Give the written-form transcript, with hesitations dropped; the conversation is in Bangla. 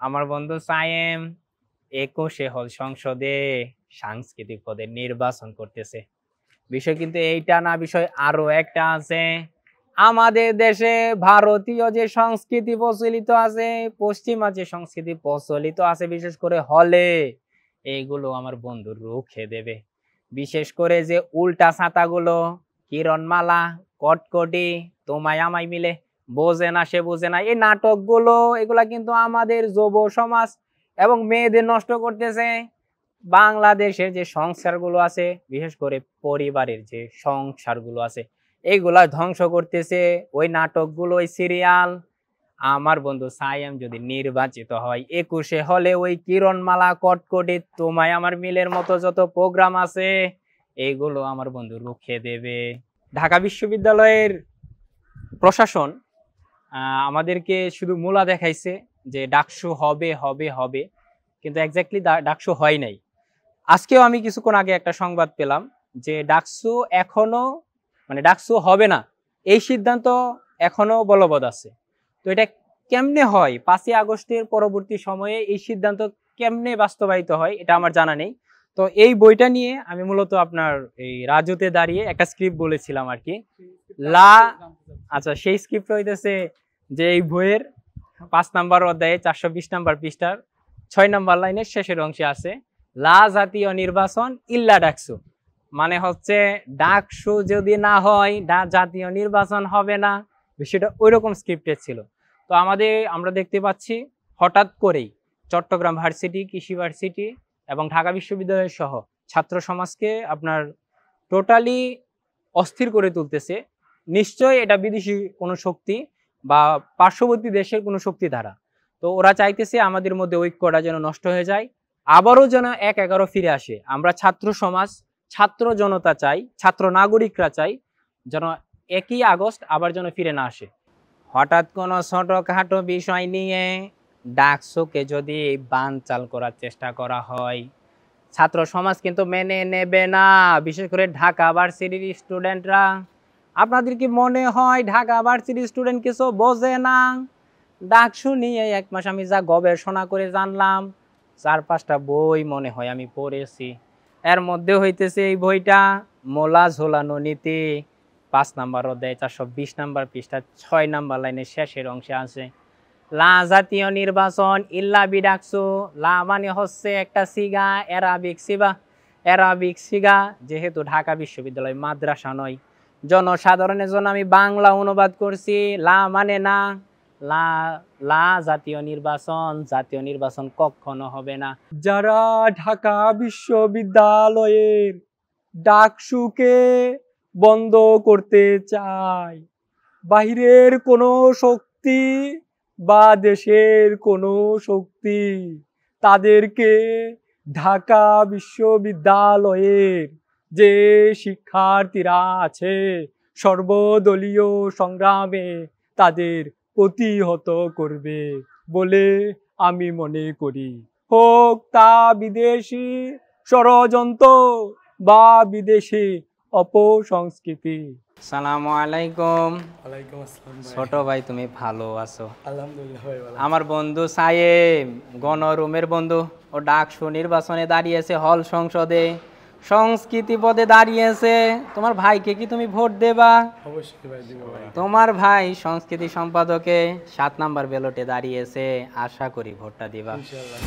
আমার বন্ধু সায়েম 21 হল সংসদে সাংস্কৃতিক পদে নির্বাচন করতেছে। বিষয় কিন্তু এইটা না, বিষয় আরো একটা আছে। আমাদের দেশে ভারতীয় যে সংস্কৃতি প্রচলিত আছে, পশ্চিমা যে সংস্কৃতি প্রচলিত আছে, বিশেষ করে হলে, এইগুলো আমার বন্ধু রুখে দেবে। বিশেষ করে যে উল্টা ছাতাগুলো, কিরণমালা, কটকটি, তোমায় আমায় মিলে, বোঝে না সে বোঝে না, এই নাটকগুলো, এগুলা কিন্তু আমাদের যুব সমাজ এবং মেয়েদের নষ্ট করতেছে। বাংলাদেশের যে সংস্কারগুলো আছে, বিশেষ করে পরিবারের যে সংসারগুলো আছে, এইগুলা ধ্বংস করতেছে ওই নাটকগুলো, ওই সিরিয়াল। আমার বন্ধু সায়েম যদি নির্বাচিত হয় 21 হলে, ওই কিরণমালা, কটকটি, তোমায় আমার মিলের মতো যত প্রোগ্রাম আছে, এইগুলো আমার বন্ধু রুখে দেবে। ঢাকা বিশ্ববিদ্যালয়ের প্রশাসন আমাদেরকে শুধু মূলা দেখাইছে যে ডাকসু হবে হবে হবে, কিন্তু এক্স্যাক্টলি ডাকসু হয় নাই। আজকেও আমি কিছুক্ষণ আগে একটা সংবাদ পেলাম যে ডাকসু এখনো, মানে ডাকসু হবে না, এই সিদ্ধান্ত এখনো বলবৎ আছে। তো এটা কেমনে হয়, 5ই আগস্টের পরবর্তী সময়ে এই সিদ্ধান্ত কেমনে বাস্তবায়িত হয়, এটা আমার জানা নেই। তো এই বইটা নিয়ে আমি মূলত আপনার এই রাজুতে দাঁড়িয়ে একটা স্ক্রিপ্ট বলেছিলাম আর কি। আচ্ছা, সেই স্ক্রিপ্ট হইতেছে যে এই বইয়ের 5 নাম্বার অধ্যায়ে 420 নাম্বার পৃষ্ঠার 6 নাম্বার লাইনের শেষের অংশে আছে, লা জাতীয় নির্বাচন ইল্লা ডাকসু, মানে হচ্ছে ডাকসু যদি না হয় জাতীয় নির্বাচন হবে না। বিষয়টা ওইরকম স্ক্রিপ্টেড ছিল। তো আমরা দেখতে পাচ্ছি হঠাৎ করেই চট্টগ্রাম ভার্সিটি, কৃষি ভার্সিটি এবং ঢাকা বিশ্ববিদ্যালয় সহ ছাত্র সমাজকে আপনার টোটালি অস্থির করে তুলতেছে। নিশ্চয়ই এটা বিদেশি কোনো শক্তি বা পার্শ্ববর্তী দেশের কোনো শক্তি দ্বারা। তো ওরা চাইতেছে আমাদের মধ্যে ঐক্যটা যেন নষ্ট হয়ে যায়, আবারও যেন 1-11 ফিরে আসে। আমরা ছাত্র সমাজ, ছাত্র জনতা চাই, ছাত্র নাগরিকরা চাই যেন 1ই আগস্ট আবার যেন ফিরে না আসে। হঠাৎ কোনো ছোটখাটো বিষয় নিয়ে ডাকসুকে যদি বানচাল করার চেষ্টা করা হয়, ছাত্র সমাজ কিন্তু মেনে নেবে না। বিশেষ করে ঢাকা ভার্সিটির স্টুডেন্টরা। আপনাদের কি মনে হয় ঢাকা ভার্সিটির স্টুডেন্ট কিছু বোঝে না? ডাকসু নিয়ে 1 মাস আমি যা গবেষণা করে জানলাম, 4-5টা বই মনে হয় আমি পড়েছি। এর মধ্যে হইতেছে এই বইটা মোলা ঝোলানো নীতি, 5 নাম্বার অধ্যায় 420 নাম্বার পৃষ্ঠা 6 নাম্বার লাইনের শেষের অংশে আছে, লা জাতীয় নির্বাচন ইল্লা বিডাকসু। লা মানে হচ্ছে একটা সিগা, অ্যারাবিক সিগা, যেহেতু ঢাকা বিশ্ববিদ্যালয় মাদ্রাসা নয়, জনসাধারণের জন্য আমি বাংলা অনুবাদ করছি। লা মানে না, লা লা জাতীয় নির্বাচন কখনো হবে না। যারা ঢাকা বিশ্ববিদ্যালয়ের ডাকসুকে বন্ধ করতে চায়, বাহিরের কোনো শক্তি বা দেশের কোনো শক্তি তাদেরকে ঢাকা বিশ্ববিদ্যালয়ের যে শিক্ষার্থীরা আছে সর্বদলীয় সংগ্রামে তাদের প্রতিহত করবে বলে আমি মনে করি। হোক তা বিদেশি ষড়যন্ত্র বা বিদেশি অপসংস্কৃতি। আসসালামু আলাইকুম। ওয়ালাইকুম আসসালাম। ছোট ভাই, তুমি ভালো আছো? আলহামদুলিল্লাহ ভাই ভালো। আমার বন্ধু সায়েম, গণরুমের বন্ধু, ও ডাকসু নির্বাচনে দাঁড়িয়েছে, হল সংসদে সংস্কৃতি পদে দাঁড়িয়েছে। তোমার ভাইকে কি তুমি ভোট দেবা? অবশ্যই ভাই দিব ভাই। তোমার ভাই সংস্কৃতি সম্পাদকে 7 নাম্বার ব্যালটে দাঁড়িয়েছে, আশা করি ভোটটা দিবা। ইনশাআল্লাহ।